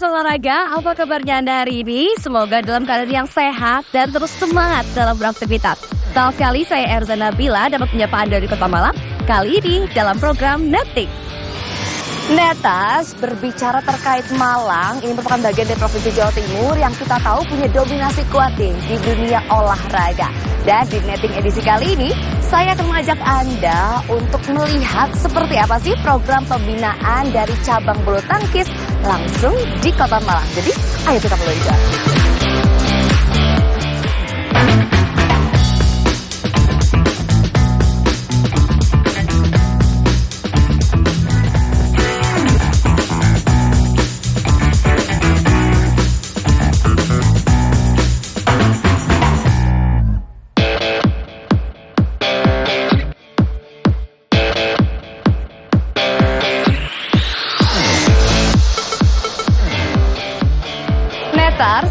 Lovers olahraga, apa kabarnya Anda hari ini? Semoga dalam keadaan yang sehat dan terus semangat dalam beraktivitas. Senang sekali saya Erza Nabila dapat menyapa Anda di Kota Malang. Kali ini dalam program Netik. Netas, berbicara terkait Malang, ini merupakan bagian dari Provinsi Jawa Timur yang kita tahu punya dominasi kuat di dunia olahraga. Dan di Neting edisi kali ini, saya akan mengajak Anda untuk melihat seperti apa sih program pembinaan dari cabang bulu tangkis langsung di Kota Malang. Jadi, ayo kita meluncur.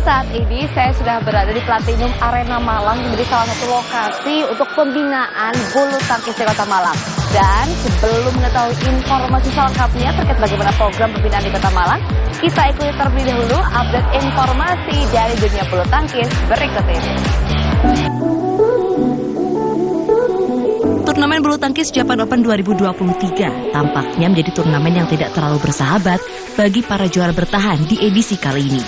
Saat ini saya sudah berada di Platinum Arena Malang, menjadi salah satu lokasi untuk pembinaan bulu tangkis di Kota Malang. Dan sebelum mengetahui informasi selengkapnya terkait bagaimana program pembinaan di Kota Malang, kita ikuti terlebih dahulu update informasi dari dunia bulu tangkis berikut ini. Turnamen bulu tangkis Japan Open 2023 tampaknya menjadi turnamen yang tidak terlalu bersahabat bagi para juara bertahan di edisi kali ini.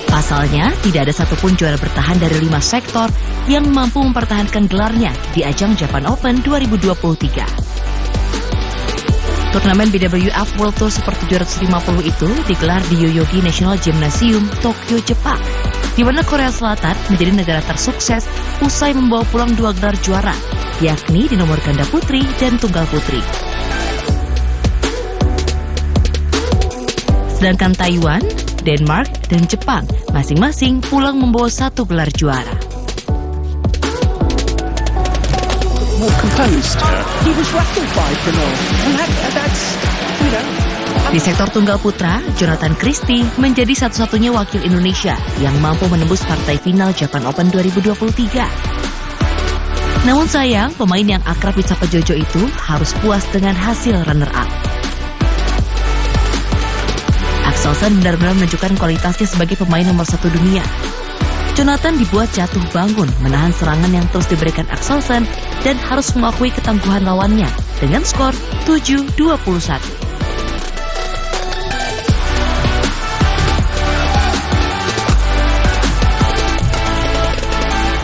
Pasalnya, tidak ada satupun juara bertahan dari 5 sektor yang mampu mempertahankan gelarnya di ajang Japan Open 2023. Turnamen BWF World Tour Super 750 itu digelar di Yoyogi National Gymnasium, Tokyo, Jepang, di mana Korea Selatan menjadi negara tersukses usai membawa pulang 2 gelar juara, yakni di nomor ganda putri dan tunggal putri. Sedangkan Taiwan, Denmark, dan Jepang masing-masing pulang membawa 1 gelar juara. Di sektor tunggal putra, Jonathan Christie menjadi satu-satunya wakil Indonesia yang mampu menembus partai final Japan Open 2023. Namun sayang, pemain yang akrab disapa Jojo itu harus puas dengan hasil runner-up. Axelsen benar-benar menunjukkan kualitasnya sebagai pemain nomor 1 dunia. Jonathan dibuat jatuh bangun menahan serangan yang terus diberikan Axelsen dan harus mengakui ketangguhan lawannya dengan skor 7-21.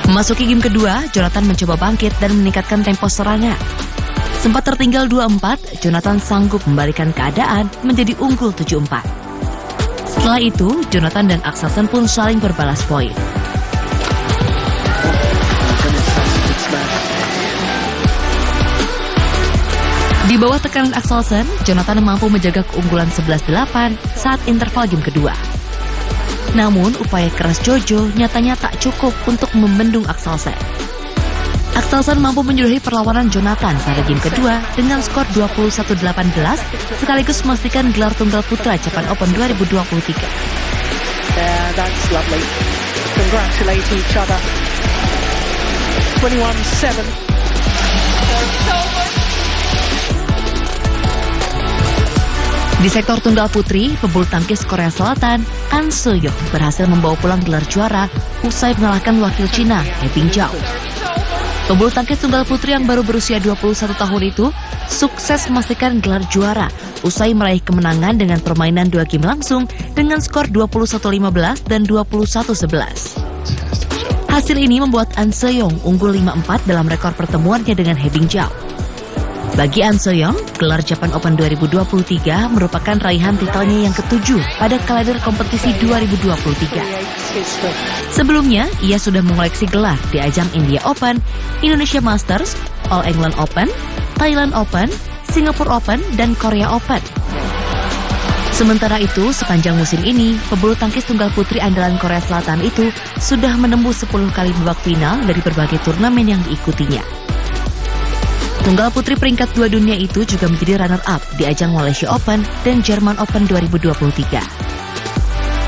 Memasuki game kedua, Jonathan mencoba bangkit dan meningkatkan tempo serangan. Sempat tertinggal 2-4, Jonathan sanggup membalikan keadaan menjadi unggul 7-4. Setelah itu, Jonathan dan Axelsen pun saling berbalas poin. Di bawah tekanan Axelsen, Jonathan mampu menjaga keunggulan 11-8 saat interval game kedua. Namun, upaya keras Jojo nyatanya tak cukup untuk membendung Axelsen. Axelsen mampu menyudahi perlawanan Jonathan pada game kedua dengan skor 21-18 sekaligus memastikan gelar tunggal putra Japan Open 2023. That's lovely. Congratulate each other. 21-7. Di sektor tunggal putri, pebulu tangkis Korea Selatan, An Seo-yeon berhasil membawa pulang gelar juara usai mengalahkan wakil Cina, He Bingjiao. Pebulu tangkis tunggal putri yang baru berusia 21 tahun itu sukses memastikan gelar juara usai meraih kemenangan dengan permainan 2 game langsung dengan skor 21-15 dan 21-11. Hasil ini membuat An Seo-yeon unggul 5-4 dalam rekor pertemuannya dengan He Bingjiao. Bagi An Seo-yeon, gelar Japan Open 2023 merupakan raihan titelnya yang ke-7 pada kalender kompetisi 2023. Sebelumnya, ia sudah mengoleksi gelar di ajang India Open, Indonesia Masters, All England Open, Thailand Open, Singapore Open, dan Korea Open. Sementara itu, sepanjang musim ini, pebulu tangkis tunggal putri andalan Korea Selatan itu sudah menembus 10 kali babak final dari berbagai turnamen yang diikutinya. Tunggal putri peringkat 2 dunia itu juga menjadi runner-up di ajang Malaysia Open dan Jerman Open 2023.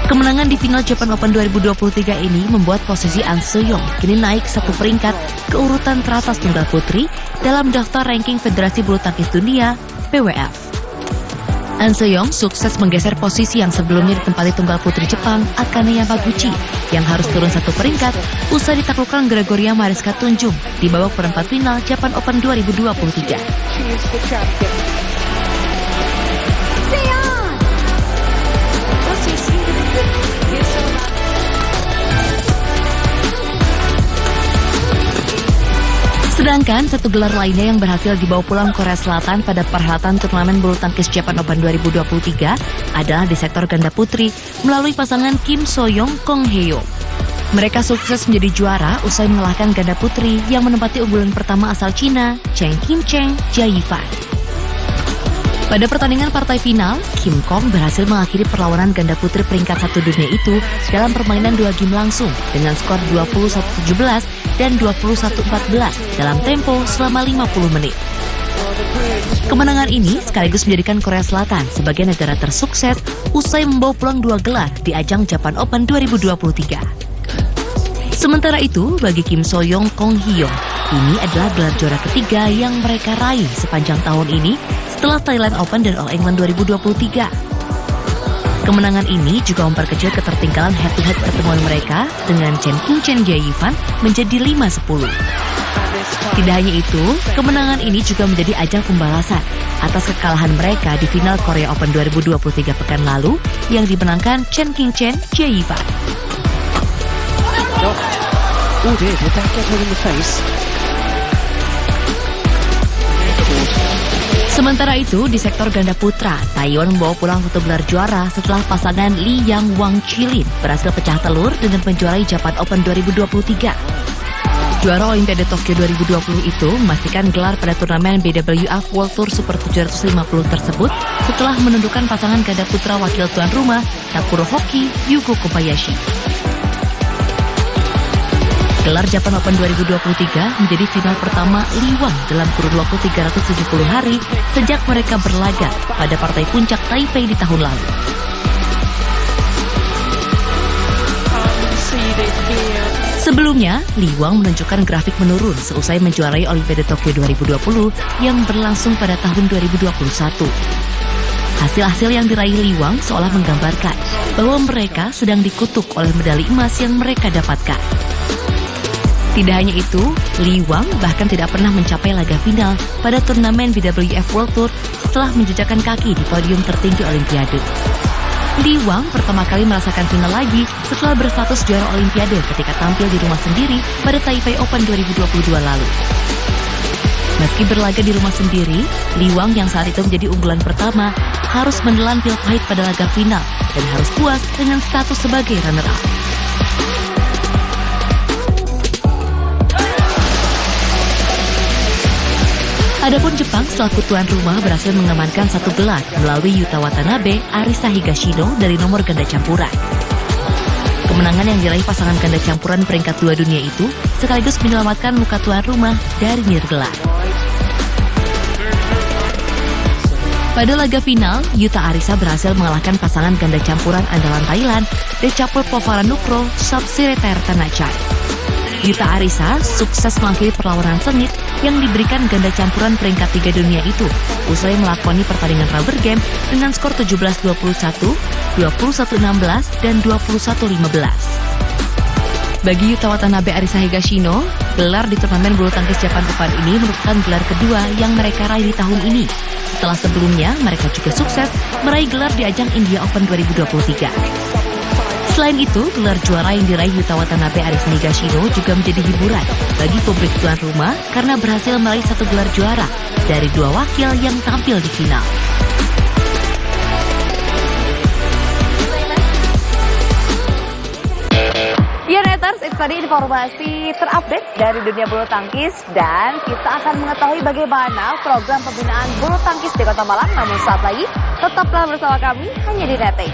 Kemenangan di final Japan Open 2023 ini membuat posisi An Seo-yeon kini naik 1 peringkat ke urutan teratas tunggal putri dalam daftar ranking Federasi Bulu Tangkis Dunia, BWF. An Soyong sukses menggeser posisi yang sebelumnya ditempati tunggal putri Jepang Akane Yamaguchi yang harus turun satu peringkat usai ditaklukkan Gregoria Mariska Tunjung di babak perempat final Japan Open 2023. She is the champion. Sedangkan satu gelar lainnya yang berhasil dibawa pulang Korea Selatan pada perhelatan turnamen bulu tangkis Japan Open 2023 adalah di sektor ganda putri melalui pasangan Kim So-young, Kong Hye-yo. Mereka sukses menjadi juara usai mengalahkan ganda putri yang menempati unggulan pertama asal Cina, Cheng Kim-cheng, Jia Yifan. Pada pertandingan partai final, Kim Kong berhasil mengakhiri perlawanan ganda putri peringkat 1 dunia itu dalam permainan 2 game langsung dengan skor 21-17 dan 21-14 dalam tempo selama 50 menit. Kemenangan ini sekaligus menjadikan Korea Selatan sebagai negara tersukses usai membawa pulang 2 gelar di ajang Japan Open 2023. Sementara itu, bagi Kim So-young, Kong Hye-yo, ini adalah gelar juara ketiga yang mereka raih sepanjang tahun ini setelah Thailand Open dan All England 2023. Kemenangan ini juga memperkecil ketertinggalan head-to-head pertemuan mereka dengan Chen Qingchen Jia Yifan menjadi 5-10. Tidak hanya itu, kemenangan ini juga menjadi ajang pembalasan atas kekalahan mereka di final Korea Open 2023 pekan lalu yang dimenangkan Chen Qingchen Jia Yifan. Oh dear, did that get her in the face? Sementara itu, di sektor ganda putra, Taiwan membawa pulang satu gelar juara setelah pasangan Li Yang Wang Chilin berhasil pecah telur dengan menjuarai Japan Open 2023. Juara Olimpiade Tokyo 2020 itu memastikan gelar pada turnamen BWF World Tour Super 750 tersebut setelah menundukkan pasangan ganda putra wakil tuan rumah Takuro Hoki Yugo Kobayashi. Gelar Japan Open 2023 menjadi final pertama Li Wang dalam kurun waktu 370 hari sejak mereka berlaga pada partai puncak Taipei di tahun lalu. Sebelumnya, Li Wang menunjukkan grafik menurun seusai menjuarai Olimpiade Tokyo 2020 yang berlangsung pada tahun 2021. Hasil-hasil yang diraih Li Wang seolah menggambarkan bahwa mereka sedang dikutuk oleh medali emas yang mereka dapatkan. Tidak hanya itu, Li Wang bahkan tidak pernah mencapai laga final pada turnamen BWF World Tour setelah menjejakkan kaki di podium tertinggi Olimpiade. Li Wang pertama kali merasakan final lagi setelah berstatus juara Olimpiade ketika tampil di rumah sendiri pada Taipei Open 2022 lalu. Meski berlaga di rumah sendiri, Li Wang yang saat itu menjadi unggulan pertama harus menelan pil pahit pada laga final dan harus puas dengan status sebagai runner-up. Adapun Jepang selaku tuan rumah berhasil mengamankan satu gelar melalui Yuta Watanabe, Arisa Higashino dari nomor ganda campuran. Kemenangan yang diraih pasangan ganda campuran peringkat 2 dunia itu sekaligus menyelamatkan muka tuan rumah dari nirgelar. Pada laga final, Yuta Arisa berhasil mengalahkan pasangan ganda campuran andalan Thailand, Dechapol Povaranukroh, Sapsiree Tanachai. Yuta Arisa sukses mengakhiri perlawanan sengit yang diberikan ganda campuran peringkat 3 dunia itu usai melakoni pertandingan rubber game dengan skor 17-21, 21-16, dan 21-15. Bagi Yuta Watanabe Arisa Higashino, gelar di turnamen bulu tangkis Japan Open ini merupakan gelar kedua yang mereka raih di tahun ini. Setelah sebelumnya, mereka juga sukses meraih gelar di ajang India Open 2023. Selain itu, gelar juara yang diraih Yuta Watanabe Arisa Higashino juga menjadi hiburan bagi publik tuan rumah karena berhasil meraih satu gelar juara dari 2 wakil yang tampil di final. Ya Neters, itu tadi informasi terupdate dari dunia bulu tangkis dan kita akan mengetahui bagaimana program pembinaan bulu tangkis di Kota Malang. Namun saat lagi, tetaplah bersama kami hanya di Neteng.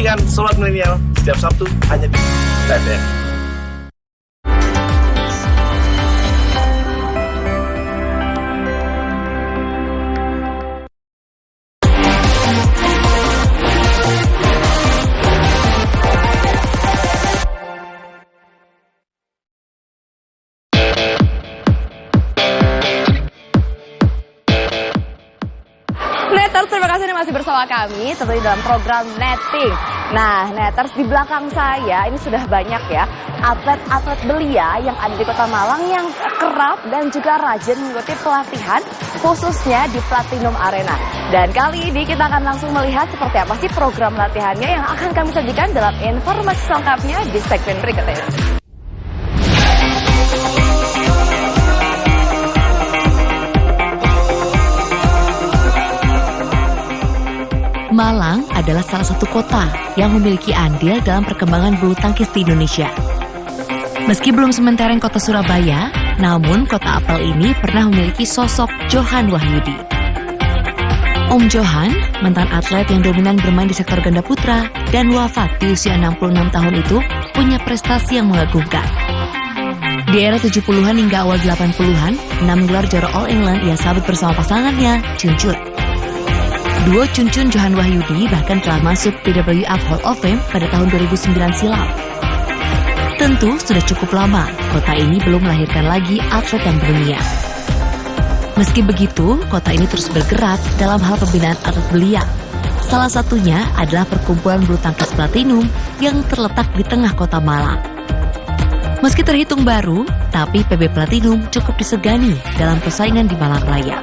Sampingan Sobat Milenial setiap Sabtu hanya di TVRI. Neters, terima kasih masih bersama kami tentunya dalam program Netting. Nah, Neters, di belakang saya ini sudah banyak ya atlet-atlet belia yang ada di Kota Malang yang kerap dan juga rajin mengikuti pelatihan khususnya di Platinum Arena. Dan kali ini kita akan langsung melihat seperti apa sih program latihannya yang akan kami sajikan dalam informasi selengkapnya di segmen berikutnya. Malang adalah salah satu kota yang memiliki andil dalam perkembangan bulu tangkis di Indonesia. Meski belum sementereng kota Surabaya, namun kota apel ini pernah memiliki sosok Johan Wahyudi. Om Johan, mantan atlet yang dominan bermain di sektor ganda putra dan wafat di usia 66 tahun itu, punya prestasi yang mengagumkan. Di era 70-an hingga awal 80-an, 6 gelar juara All England ia sabut bersama pasangannya, Chun Chun. Duo Chun Chun Johan Wahyudi bahkan telah masuk WWF Hall of Fame pada tahun 2009 silam. Tentu sudah cukup lama kota ini belum melahirkan lagi atlet yang berdunia. Meski begitu, kota ini terus bergerak dalam hal pembinaan atlet belia. Salah satunya adalah perkumpulan bulu tangkis Platinum yang terletak di tengah kota Malang. Meski terhitung baru, tapi PB Platinum cukup disegani dalam persaingan di Malang Raya.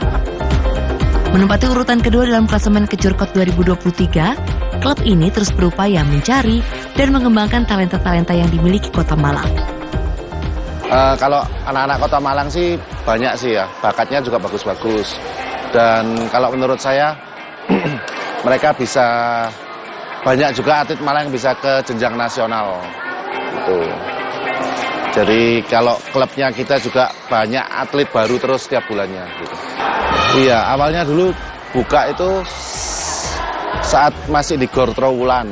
Menempati urutan kedua dalam klasemen Kejurkot 2023, klub ini terus berupaya mencari dan mengembangkan talenta-talenta yang dimiliki Kota Malang. Kalau anak-anak Kota Malang sih banyak sih ya, bakatnya juga bagus-bagus. Dan kalau menurut saya mereka bisa, banyak juga atlet Malang yang bisa ke jenjang nasional. Gitu. Jadi kalau klubnya kita juga banyak atlet baru terus setiap bulannya. Gitu. Iya, awalnya dulu buka itu saat masih di Gor Trowulan.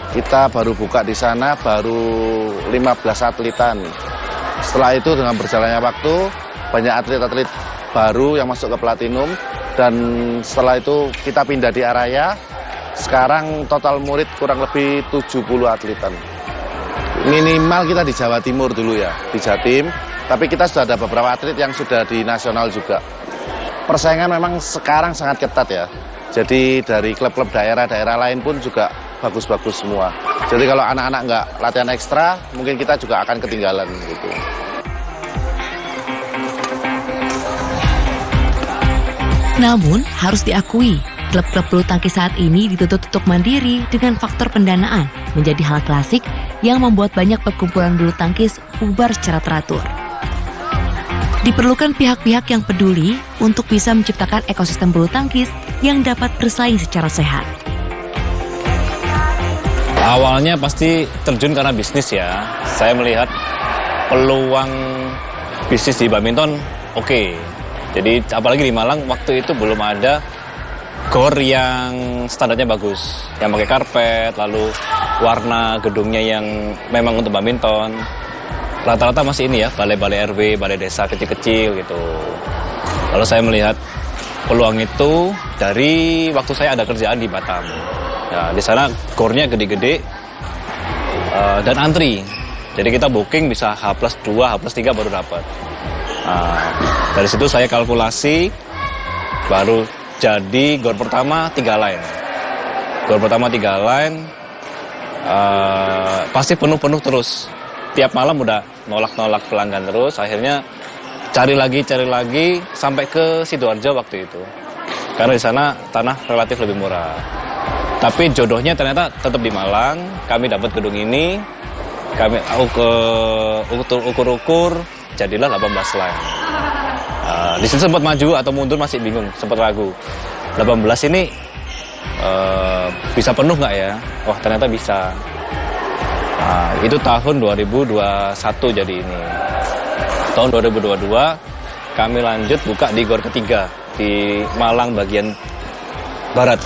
Kita baru buka di sana, baru 15 atletan. Setelah itu dengan berjalannya waktu, banyak atlet-atlet baru yang masuk ke Platinum. Dan setelah itu kita pindah di Araya. Sekarang total murid kurang lebih 70 atletan. Minimal kita di Jawa Timur dulu ya, di Jatim. Tapi kita sudah ada beberapa atlet yang sudah di nasional juga. Persaingan memang sekarang sangat ketat ya. Jadi dari klub-klub daerah-daerah lain pun juga bagus-bagus semua. Jadi kalau anak-anak nggak latihan ekstra, mungkin kita juga akan ketinggalan gitu. Namun harus diakui, klub-klub bulu tangkis saat ini dituntut untuk mandiri dengan faktor pendanaan menjadi hal klasik yang membuat banyak perkumpulan bulu tangkis bubar secara teratur. Diperlukan pihak-pihak yang peduli untuk bisa menciptakan ekosistem bulu tangkis yang dapat bersaing secara sehat. Awalnya pasti terjun karena bisnis ya. Saya melihat peluang bisnis di badminton oke. Jadi apalagi di Malang waktu itu belum ada gor yang standarnya bagus. Yang pakai karpet, lalu warna gedungnya yang memang untuk badminton. Rata-rata masih ini ya, balai-balai RW, balai desa kecil-kecil gitu. Lalu saya melihat peluang itu dari waktu saya ada kerjaan di Batam. Ya, di sana gornya gede-gede dan antri. Jadi kita booking bisa H+2, H+3 baru dapat. Dari situ saya kalkulasi, baru jadi gor pertama 3 line. Gor pertama 3 line, pasti penuh-penuh terus. Tiap malam udah nolak-nolak pelanggan terus, akhirnya cari lagi sampai ke Sidoarjo waktu itu. Karena di sana tanah relatif lebih murah. Tapi jodohnya ternyata tetap di Malang, kami dapat gedung ini, kami ukur-ukur, jadilah 18 line. Di sini sempat maju atau mundur masih bingung, sempat ragu. 18 ini bisa penuh nggak ya? Wah ternyata bisa. Itu tahun 2021 jadi ini. Tahun 2022 kami lanjut buka di gor ketiga di Malang bagian barat.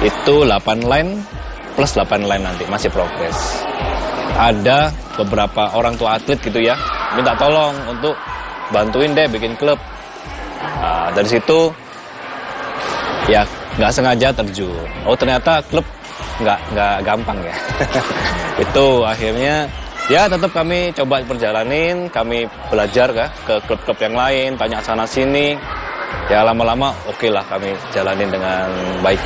Itu 8 line plus 8 line nanti, masih progres. Ada beberapa orang tua atlet gitu ya, minta tolong untuk bantuin deh bikin klub. Nah, dari situ ya nggak sengaja terjun. Oh ternyata klub nggak gampang ya. Itu akhirnya ya tetap kami coba perjalanin, kami belajar ke klub-klub yang lain, tanya sana sini. Ya lama-lama oke lah kami jalanin dengan baik.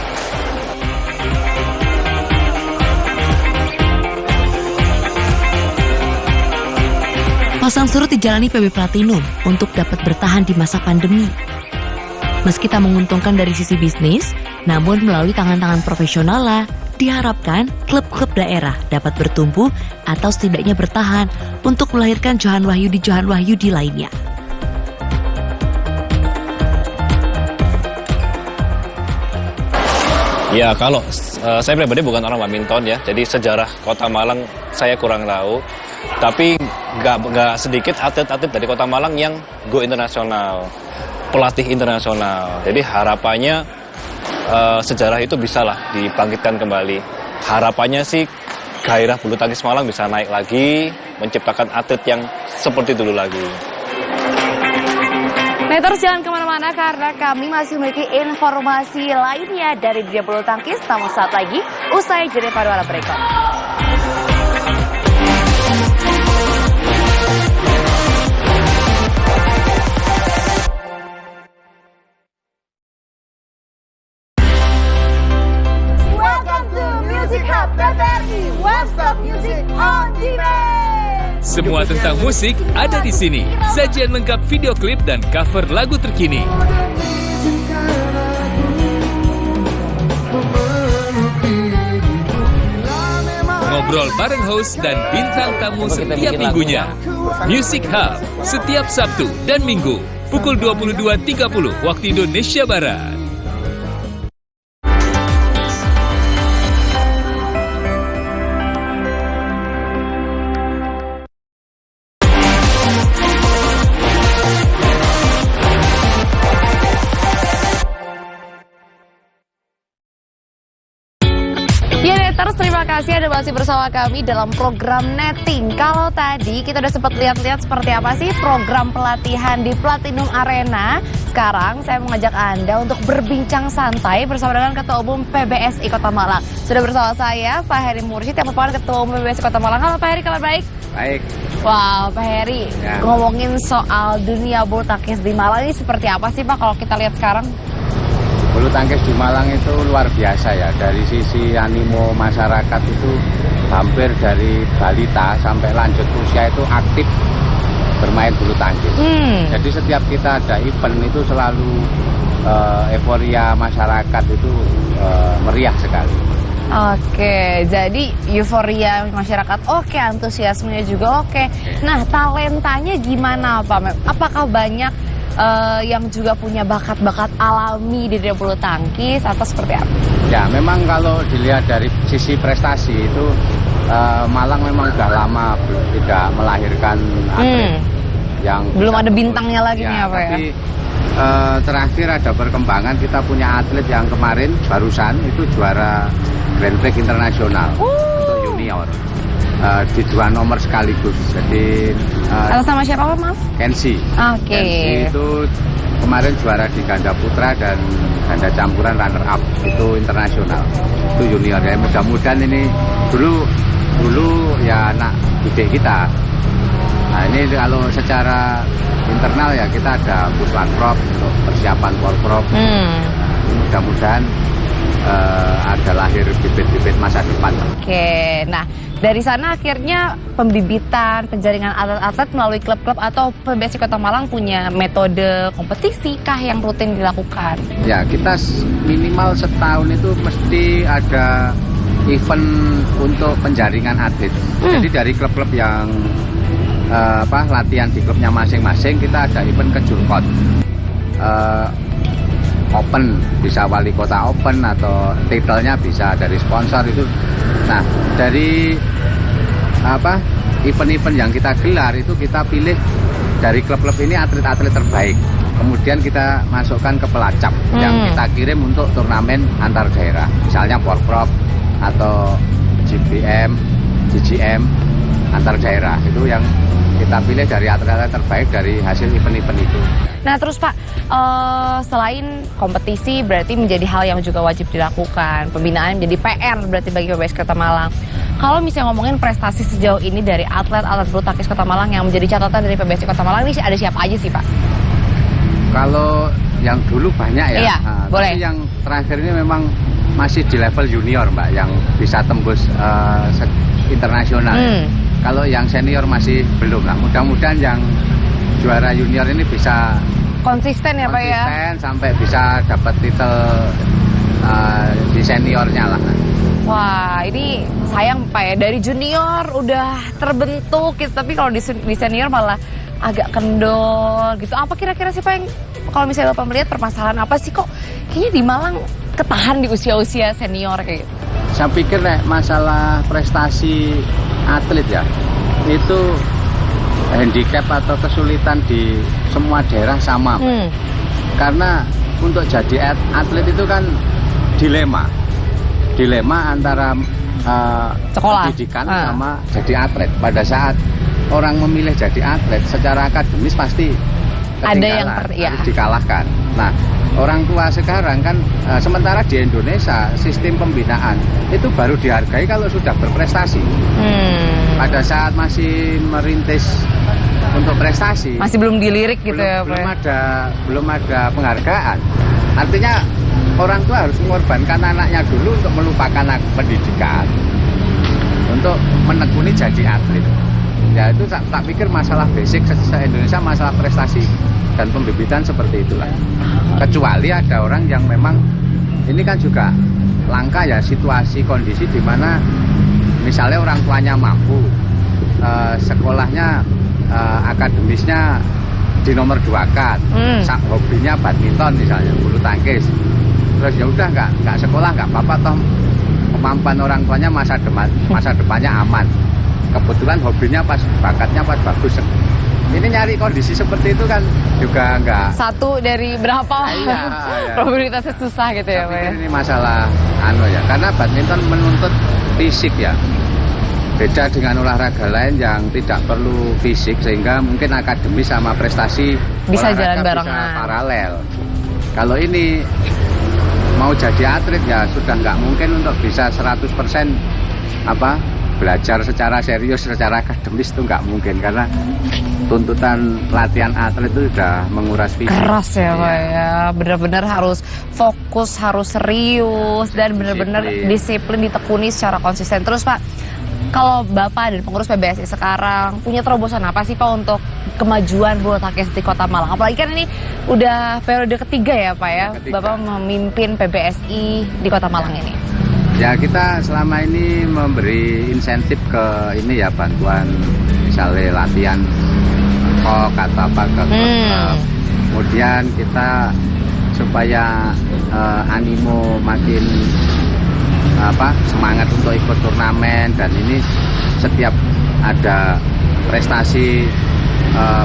Pasang surut dijalani PB Platinum untuk dapat bertahan di masa pandemi. Meski tak menguntungkan dari sisi bisnis, namun melalui tangan-tangan profesional lah, diharapkan klub-klub daerah dapat bertumbuh atau setidaknya bertahan untuk melahirkan Johan Wahyudi lainnya. Ya kalau saya pribadi bukan orang badminton ya, jadi sejarah Kota Malang saya kurang tahu. Tapi nggak sedikit atlet-atlet dari Kota Malang yang go internasional, pelatih internasional. Jadi harapannya sejarah itu bisalah dibangkitkan kembali. Harapannya sih gairah bulu tangkis Malang bisa naik lagi, menciptakan atlet yang seperti dulu lagi. Neters jangan kemana-mana karena kami masih memiliki informasi lainnya dari dunia bulu tangkis. Namun saat lagi, usai jeda pariwara berikut. Welcome to Music Hub TVRI, One Stop Music on Demand. Semua tentang musik ada di sini. Sajian lengkap video klip dan cover lagu terkini. Ngobrol bareng host dan bintang tamu setiap minggunya. Music Hub setiap Sabtu dan Minggu pukul 22.30 waktu Indonesia Barat. Terus terima kasih Anda masih bersama kami dalam program Netting. Kalau tadi kita udah sempat lihat-lihat seperti apa sih program pelatihan di Platinum Arena. Sekarang saya mengajak Anda untuk berbincang santai bersama dengan Ketua Umum PBSI Kota Malang. Sudah bersama saya Pak Heri Mursyid yang merupakan Ketua Umum PBSI Kota Malang. Halo Pak Heri, kabar baik? Baik. Wow, Pak Heri, Ya. Ngomongin soal dunia bulu tangkis di Malang ini seperti apa sih Pak kalau kita lihat sekarang? Bulu tangkis di Malang itu luar biasa ya. Dari sisi animo masyarakat itu hampir dari balita sampai lanjut usia itu aktif bermain bulu tangkis. Jadi setiap kita ada event itu selalu euforia masyarakat itu meriah sekali. Oke, jadi euforia masyarakat oke, antusiasmenya juga oke. Nah, talentanya gimana Pak? Apakah banyak yang juga punya bakat-bakat alami di dunia bulu tangkis atau seperti apa? Ya, memang kalau dilihat dari sisi prestasi itu Malang memang sudah lama tidak melahirkan atlet yang belum ada bintangnya lagi nih apa ya? Tapi terakhir ada perkembangan, kita punya atlet yang kemarin barusan itu juara Grand Prix internasional untuk junior. Di 2 nomor sekaligus. Jadi atas nama siapa Pak, maaf? Kensi. Oke. Kensi itu kemarin juara di ganda putra dan ganda campuran runner up itu internasional. Itu junior ya. Mudah-mudahan ini dulu ya anak didik kita. Nah, ini kalau secara internal ya kita ada Puslatprop untuk persiapan Porprop. Mudah-mudahan ada lahir bibit-bibit masa depan. Oke, nah dari sana akhirnya pembibitan, penjaringan atlet-atlet melalui klub-klub atau PBSI Kota Malang punya metode kompetisi kah yang rutin dilakukan? Ya, kita minimal setahun itu mesti ada event untuk penjaringan atlet. Jadi dari klub-klub yang latihan di klubnya masing-masing, kita ada event ke Jurkot. Open, bisa Wali Kota Open atau titelnya bisa dari sponsor itu. Nah, dari event-event yang kita gelar itu kita pilih dari klub-klub ini atlet-atlet terbaik. Kemudian kita masukkan ke pelacak yang kita kirim untuk turnamen antar daerah. Misalnya Porprov atau GGM antar daerah. Itu yang kita pilih dari atlet-atlet terbaik dari hasil event-event itu. Nah terus Pak, selain kompetisi berarti menjadi hal yang juga wajib dilakukan. Pembinaan menjadi PR berarti bagi PBSI Kota Malang. Kalau misalnya ngomongin prestasi sejauh ini dari atlet-atlet bulu tangkis Kota Malang yang menjadi catatan dari PBSI Kota Malang ini ada siapa aja sih Pak? Kalau yang dulu banyak ya, iya, boleh. Tapi yang terakhir ini memang masih di level junior Mbak, yang bisa tembus internasional. Kalau yang senior masih belum lah. Mudah-mudahan yang juara junior ini bisa konsisten ya Pak ya? Konsisten sampai bisa dapat titel di seniornya lah. Wah ini sayang Pak ya, dari junior udah terbentuk gitu, tapi kalau di senior malah agak kendor gitu. Apa kira-kira sih Pak yang kalau misalnya Bapak melihat permasalahan apa sih kok kayaknya di Malang ketahan di usia-usia senior kayak gitu? Saya pikir masalah prestasi atlet ya, itu handicap atau kesulitan di semua daerah sama. Karena untuk jadi atlet itu kan dilema antara pendidikan sama jadi atlet. Pada saat orang memilih jadi atlet, secara akademis pasti ada yang harus dikalahkan. Nah, orang tua sekarang kan sementara di Indonesia sistem pembinaan itu baru dihargai kalau sudah berprestasi. Pada saat masih merintis untuk prestasi masih belum dilirik gitu belum ada penghargaan. Artinya orang tua harus mengorbankan anaknya dulu untuk melupakan pendidikan untuk menekuni jadi atlet. Ya itu tak pikir masalah basic se-Indonesia, masalah prestasi dan pembibitan seperti itulah. Kecuali ada orang yang memang ini kan juga langka ya, situasi kondisi di mana misalnya orang tuanya mampu, sekolahnya akademisnya di nomor 2 kan, hobinya badminton misalnya, bulu tangkis. Terus ya udah nggak sekolah nggak apa-apa, toh kemampuan orang tuanya masa depannya aman. Kebetulan hobinya pas, bakatnya pas bagus. Ini nyari kondisi seperti itu kan juga nggak. Satu dari berapa probabilitasnya susah gitu ya Pak ya. Ini masalah ya, karena badminton menuntut fisik ya. Beda dengan olahraga lain yang tidak perlu fisik, sehingga mungkin akademis sama prestasi bisa jalan barengan, bisa paralel. Kalau ini mau jadi atlet ya sudah nggak mungkin untuk bisa 100% belajar secara serius, secara akademis itu nggak mungkin, karena tuntutan latihan atlet itu sudah menguras fisik. Keras ya Pak ya, benar-benar harus fokus, harus serius dan benar-benar disiplin ditekuni secara konsisten. Terus Pak, kalau Bapak dan pengurus PBSI sekarang punya terobosan apa sih Pak untuk kemajuan bulu tangkis di Kota Malang? Apalagi kan ini udah periode ketiga ya Pak ya, Bapak memimpin PBSI di Kota Malang ini. Ya kita selama ini memberi insentif ke ini ya, bantuan misalnya latihan kok atau apa ke klub. Kemudian kita supaya animo makin semangat untuk ikut turnamen, dan ini setiap ada prestasi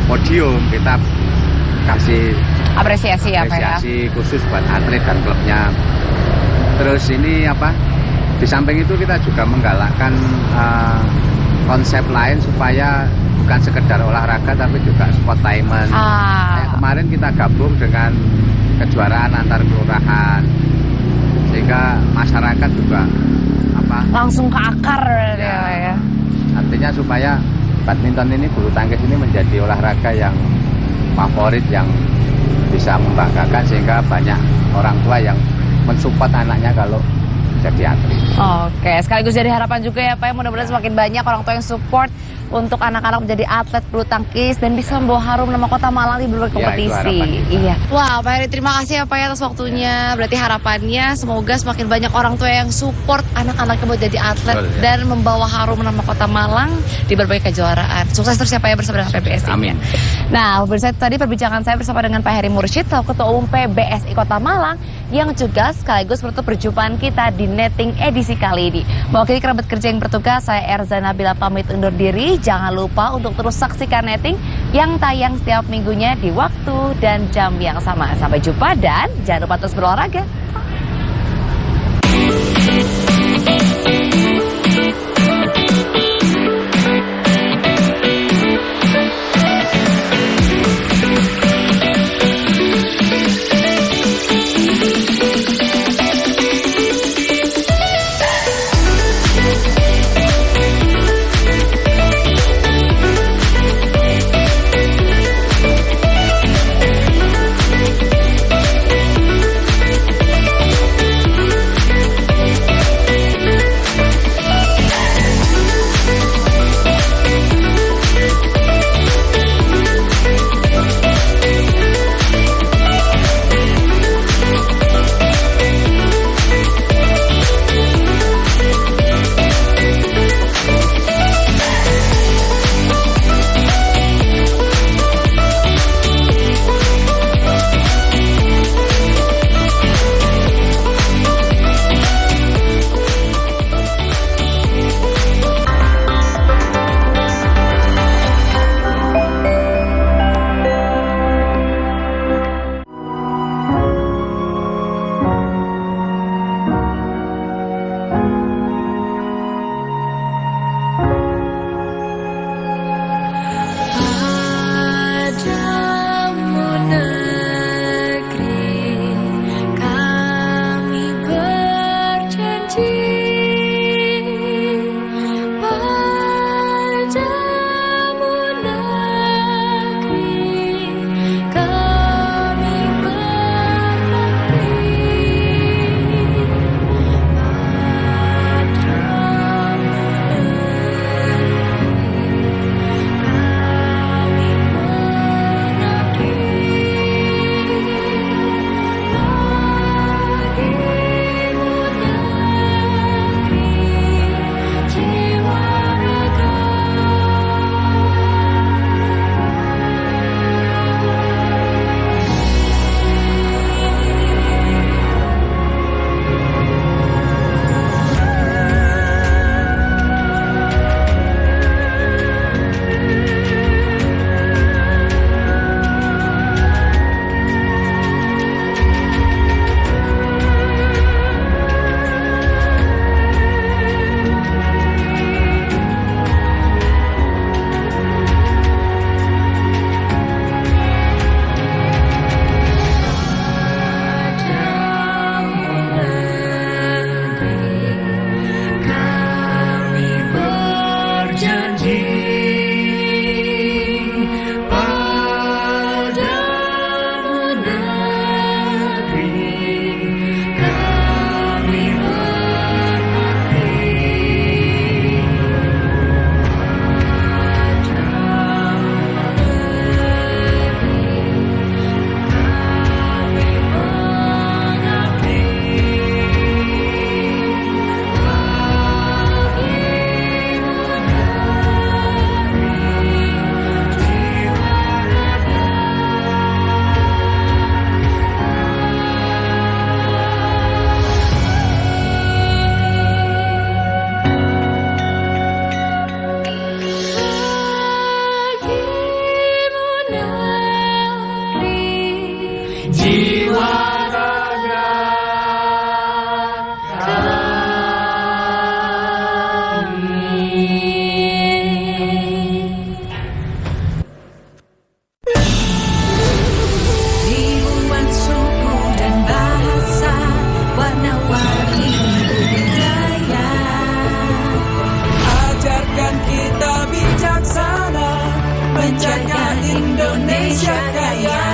podium kita kasih apresiasi khusus buat atlet dan klubnya. Terus ini di samping itu kita juga menggalakkan konsep lain supaya bukan sekedar olahraga tapi juga sportainment. Kayak kemarin kita gabung dengan kejuaraan antar kelurahan, sehingga masyarakat juga langsung ke akar ya. Artinya supaya badminton ini, bulu tangkis ini menjadi olahraga yang favorit, yang bisa membanggakan, sehingga banyak orang tua yang mensupport anaknya kalau jadi atlet. Oke, sekaligus jadi harapan juga ya Pak, mudah-mudahan semakin banyak orang tua yang support untuk anak-anak menjadi atlet bulu tangkis dan bisa membawa harum nama Kota Malang di berbagai kompetisi. Iya. Wah, Pak Heri, terima kasih ya Pak ya atas waktunya. Berarti harapannya semoga semakin banyak orang tua yang support anak-anaknya buat jadi atlet dan membawa harum nama Kota Malang di berbagai kejuaraan. Sukses terus ya Pak ya bersama dengan PBSI. Amin. Nah, pemirsa, tadi perbincangan saya bersama dengan Pak Heri Mursyid, Ketua Umum PBSI Kota Malang, yang juga sekaligus menutup perjumpaan kita di netting edisi kali ini. Mewakili kerabat kerja yang bertugas, saya Erza Nabila pamit undur diri. Jangan lupa untuk terus saksikan netting yang tayang setiap minggunya di waktu dan jam yang sama. Sampai jumpa dan jangan lupa terus berolahraga. menjaga Indonesia Raya.